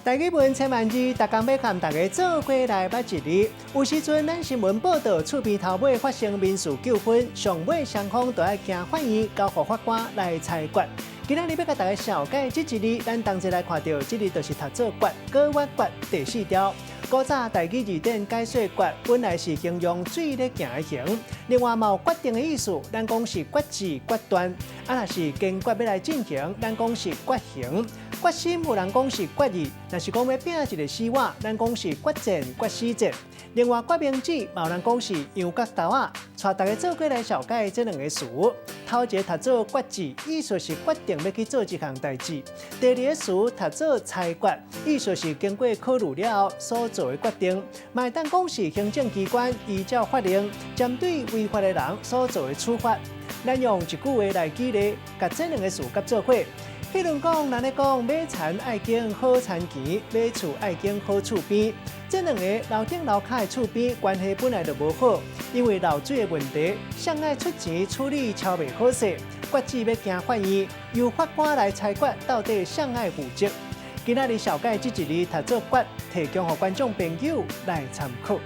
大家问千万字，大家要和大家做伙来捌一字。有时阵，咱新闻报道厝边头尾发生民事纠纷，上尾双方都要行法院交予法官来裁决。今仔日要甲大家小解这一字，咱同齐来看到，这字就是读做决，高挖决第4条。古早大字字典解说决，本来是形容水咧行的行，另外嘛有决定的意思，咱讲是决志决断。若是坚决要来进行，咱讲是决行。决心有人讲是决意，若是讲要拼一个死活，咱讲是决战决死战。另外，决明子嘛有人讲是羊角豆啊，带大家做过来小解这2个词。头一个读做决志，意思是决定要去做一项代志；第2个词读做裁决，意思是经过考虑了后所做的决定。嘛当讲是行政机关依照法令针对违法的人所做的处罚。咱用一句话来举例，甲这2个词合做伙。譬如讲，咱咧讲买田爱经好田墘，买厝爱经好厝边。这2个楼顶楼骹的厝边关系本来就无好，因为漏水的问题，谁爱出钱处理超袂好势，决志要行法院，由法官来裁决到底谁爱负责。今仔日小解这一字读做决，提供予观众朋友来参考。